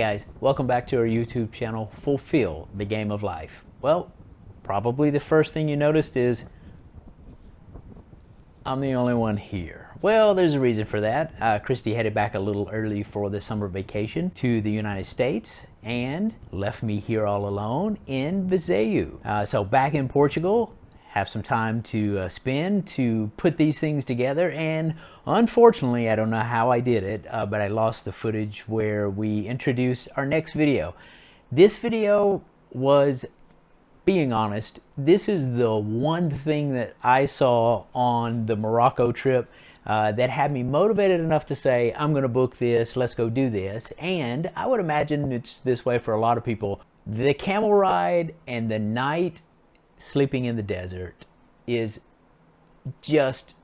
guys, welcome back to our YouTube channel, Fulfill the Game of Life. Well, probably the first thing you noticed is I'm the only one here. Well, there's a reason for that. Christy headed back a little early for the summer vacation to the United States and left me here all alone in Viseu. So back in Portugal, have some time to spend to put these things together, and unfortunately I don't know how I did it, but I lost the footage where we introduced our next video. This video was, being honest, this is the one thing that I saw on the Morocco trip that had me motivated enough to say, I'm gonna book this, let's go do this. And I would imagine it's this way for a lot of people. The camel ride and the night sleeping in the desert is just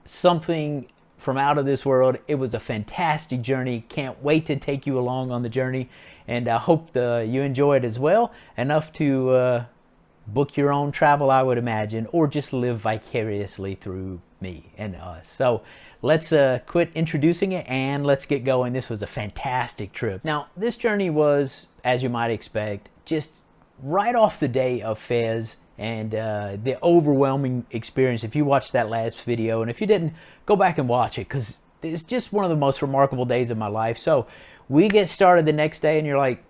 something from out of this world. It was a fantastic journey. Can't wait to take you along on the journey, and I hope you enjoy it as well, enough to book your own travel, I would imagine, or just live vicariously through me and us. So let's quit introducing it and let's get going. This was a fantastic trip. Now, this journey was, as you might expect, just right off the day of Fez, and the overwhelming experience. If you watched that last video, and if you didn't, go back and watch it, because it's just one of the most remarkable days of my life. So we get started the next day and you're like,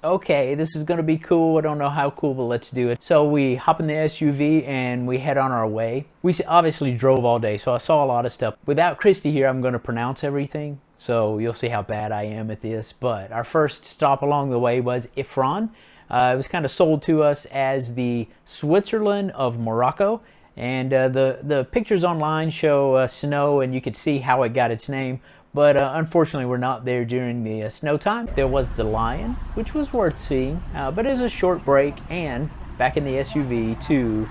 okay, this is going to be cool. I don't know how cool, but let's do it. So we hop in the SUV and we head on our way. We obviously drove all day, so I saw a lot of stuff. Without Christy here, I'm going to pronounce everything, so you'll see how bad I am at this. But our first stop along the way was Ifrane. It was kind of sold to us as the Switzerland of Morocco, and the pictures online show snow, and you could see how it got its name, but unfortunately we're not there during the snow time. There was the lion, which was worth seeing, but it was a short break, and back in the SUV to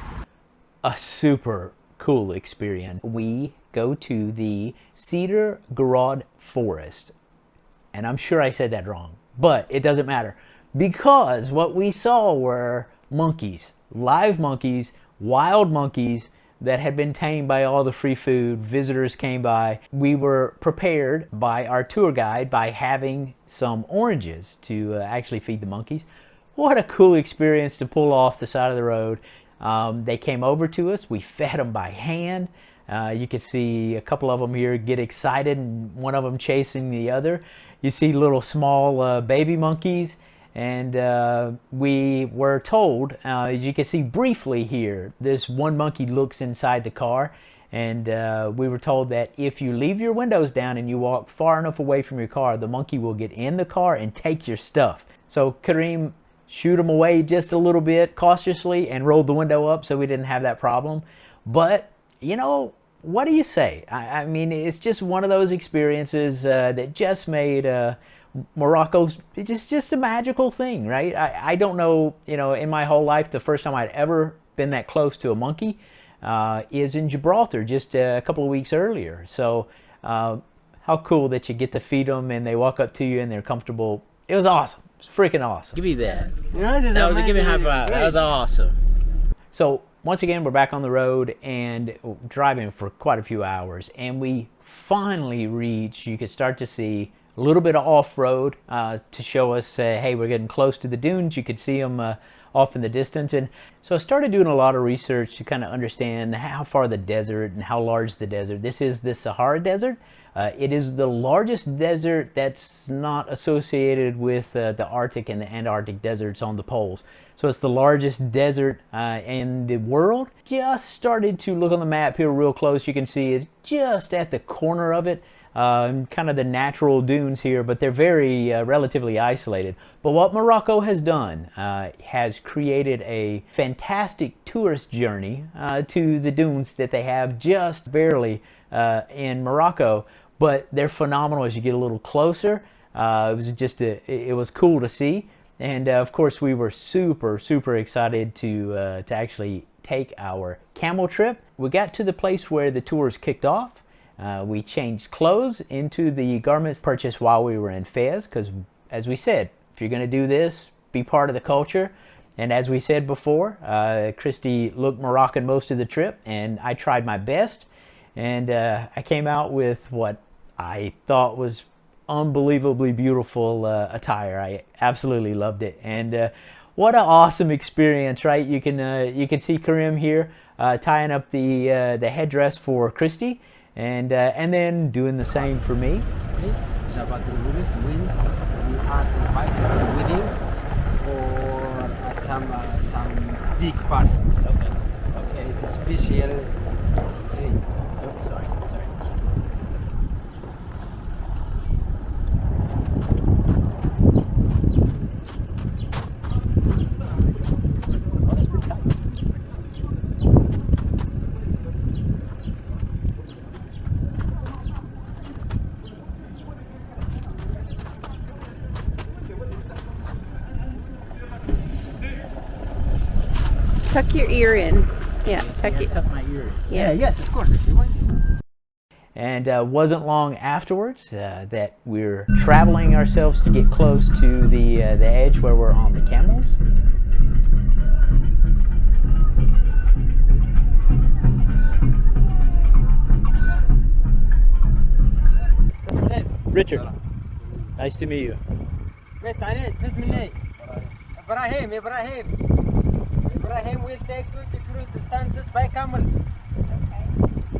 a super cool experience. We go to the Cedar forest, and I'm sure I said that wrong, but it doesn't matter, because what we saw were monkeys, live monkeys, wild monkeys that had been tamed by all the free food. Visitors came by. We were prepared by our tour guide by having some oranges to actually feed the monkeys. What a cool experience to pull off the side of the road. They came over to us. We fed them by hand. You can see a couple of them here get excited, and one of them chasing the other. You see little small baby monkeys. And we were told, as you can see briefly here, this one monkey looks inside the car, and we were told that if you leave your windows down and you walk far enough away from your car, the monkey will get in the car and take your stuff. So Kareem shooed him away just a little bit cautiously and rolled the window up so we didn't have that problem. But, you know, what do you say? I mean, it's just one of those experiences that just made Morocco's just a magical thing, right? I don't know, you know, in my whole life, the first time I'd ever been that close to a monkey is in Gibraltar just a couple of weeks earlier. So how cool that you get to feed them and they walk up to you and they're comfortable. It was awesome. It's freaking awesome. Give me that. That was give me a high five. That was awesome. So once again, we're back on the road and driving for quite a few hours, and we finally reach, you can start to see a little bit of off-road to show us, hey, we're getting close to the dunes. You could see them off in the distance. And so I started doing a lot of research to kind of understand how far the desert and how large the desert. This is the Sahara Desert. It is the largest desert that's not associated with the Arctic and the Antarctic deserts on the poles. So it's the largest desert in the world. Just started to look on the map here real close. You can see it's just at the corner of it. Kind of the natural dunes here, but they're very relatively isolated. But what Morocco has done has created a fantastic tourist journey to the dunes that they have just barely in Morocco, but they're phenomenal as you get a little closer. It was cool to see, and of course we were super excited to actually take our camel trip. We got to the place where the tours kicked off. We changed clothes into the garments purchased while we were in Fez, because as we said, if you're going to do this, be part of the culture. And as we said before, Christy looked Moroccan most of the trip, and I tried my best. And I came out with what I thought was unbelievably beautiful attire. I absolutely loved it, and what an awesome experience, right? You can see Karim here tying up the headdress for Christy, and then doing the same for me. We are invited to the wedding or some big party. Okay. Okay, it's a special dress. Oh, sorry. Tuck your ear in. Yeah, tuck it. Tuck my ear. Yeah, yes, of course, if you want. And wasn't long afterwards that we're traveling ourselves to get close to the edge where we're on the camels. Richard, nice to meet you. Ibrahim will take you to cruise the sun just by camels.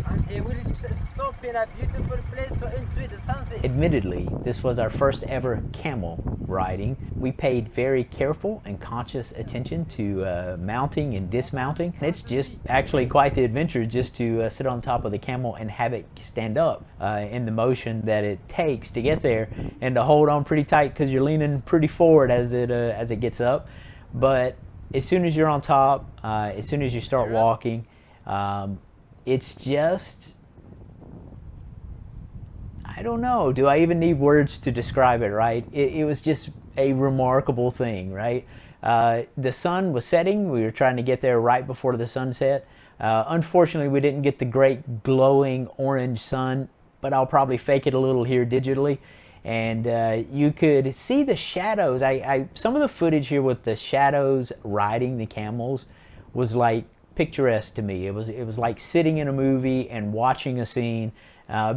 And he will stop in a beautiful place to enjoy the sunset. Admittedly, this was our first ever camel riding. We paid very careful and conscious attention to mounting and dismounting. It's just actually quite the adventure just to sit on top of the camel and have it stand up in the motion that it takes to get there, and to hold on pretty tight because you're leaning pretty forward as it gets up. But as soon as you're on top, as soon as you start walking, it's just, I don't know, do I even need words to describe it, right? It was just a remarkable thing, right? The sun was setting. We were trying to get there right before the sunset. Unfortunately, we didn't get the great glowing orange sun, but I'll probably fake it a little here digitally. And you could see the shadows. Some of the footage here with the shadows riding the camels was like picturesque to me. It was like sitting in a movie and watching a scene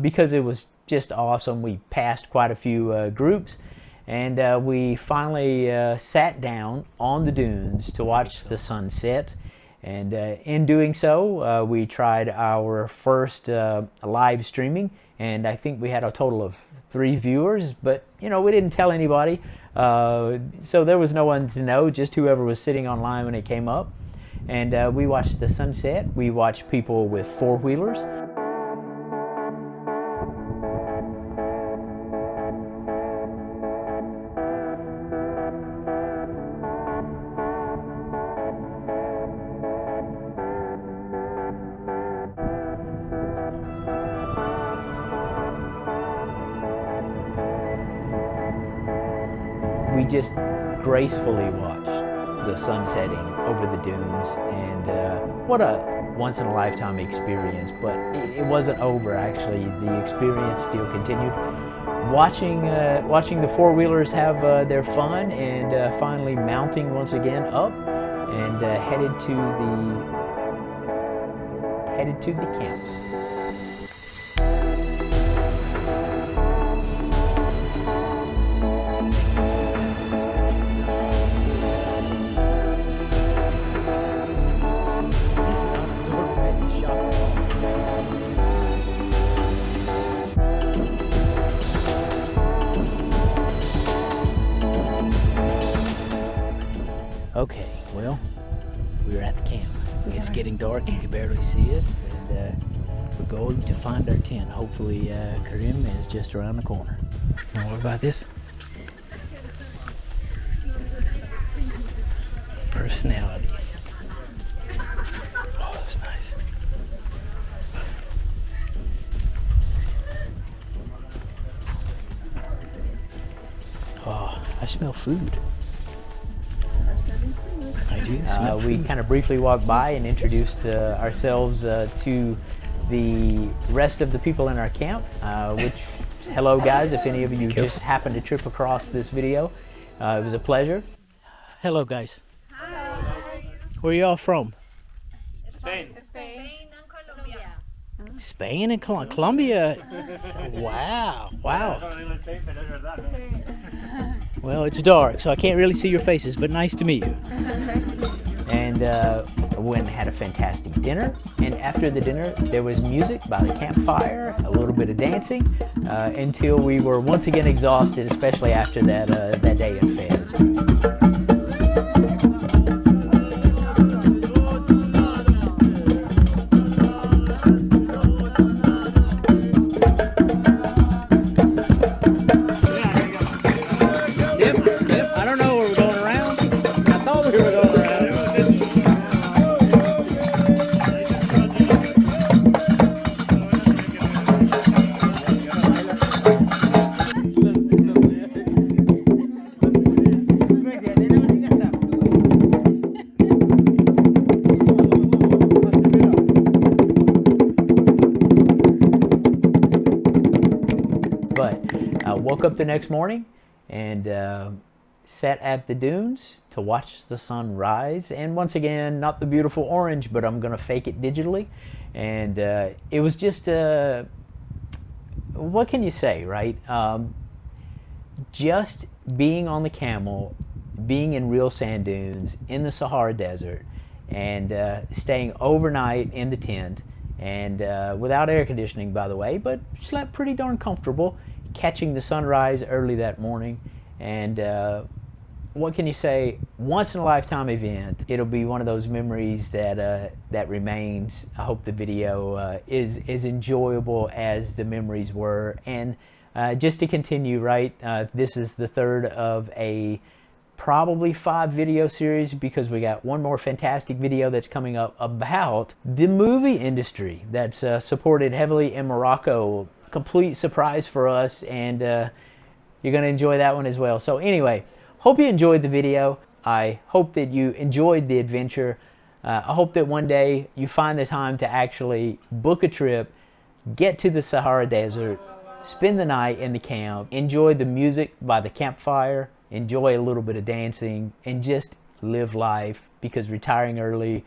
because it was just awesome. We passed quite a few groups, and we finally sat down on the dunes to watch the sunset. And in doing so, we tried our first live streaming, and I think we had a total of 3 viewers, but we didn't tell anybody, so there was no one to know, just whoever was sitting online when it came up. And we watched the sunset. We watched people with 4-wheelers. We just gracefully watched the sun setting over the dunes, and what a once-in-a-lifetime experience. But it wasn't over, actually. The experience still continued. Watching the 4-wheelers have their fun, and finally mounting once again up, and headed to the camps. Okay, well, we're at the camp. It's getting dark, you can barely see us, and we're going to find our tent. Hopefully Karim is just around the corner. Now what about this? Personality. Oh, that's nice. Oh, I smell food. I do. We kind of briefly walked by and introduced ourselves to the rest of the people in our camp, which, hello guys, if any of you just happened to trip across this video, it was a pleasure. Hello guys. Hi. Where are y'all from? Spain and Colombia. Spain and Colombia. Wow, wow. Well, it's dark, so I can't really see your faces, but nice to meet you. And went and had a fantastic dinner. And after the dinner, there was music by the campfire, a little bit of dancing, until we were once again exhausted, especially after that day in Fez. I don't know where we're going around. I thought we were going around. But I woke up the next morning and sat at the dunes to watch the sun rise. And once again, not the beautiful orange, but I'm gonna fake it digitally. And it was just, what can you say, right? Just being on the camel, being in real sand dunes in the Sahara Desert, and staying overnight in the tent, and without air conditioning, by the way, but slept pretty darn comfortable, catching the sunrise early that morning. And what can you say? Once in a lifetime event. It'll be one of those memories that that remains. I hope the video is as enjoyable as the memories were. And just to continue, right? This is the third of a probably 5 video series, because we got one more fantastic video that's coming up about the movie industry that's supported heavily in Morocco. Complete surprise for us, and you're going to enjoy that one as well. So anyway, hope you enjoyed the video. I hope that you enjoyed the adventure. I hope that one day you find the time to actually book a trip, get to the Sahara Desert, spend the night in the camp, enjoy the music by the campfire, enjoy a little bit of dancing, and just live life, because retiring early,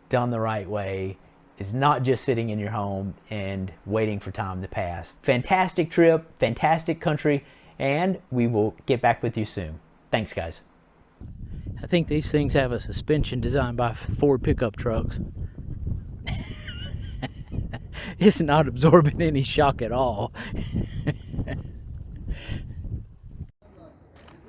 done the right way, is not just sitting in your home and waiting for time to pass. Fantastic trip, fantastic country, and we will get back with you soon. Thanks, guys. I think these things have a suspension designed by Ford pickup trucks. It's not absorbing any shock at all.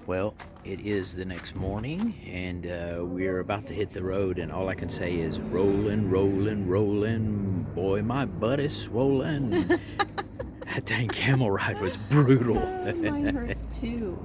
Well, it is the next morning, and we're about to hit the road, and all I can say is rolling, rolling, rolling. Boy, my butt is swollen. That dang camel ride was brutal. Mine hurts too.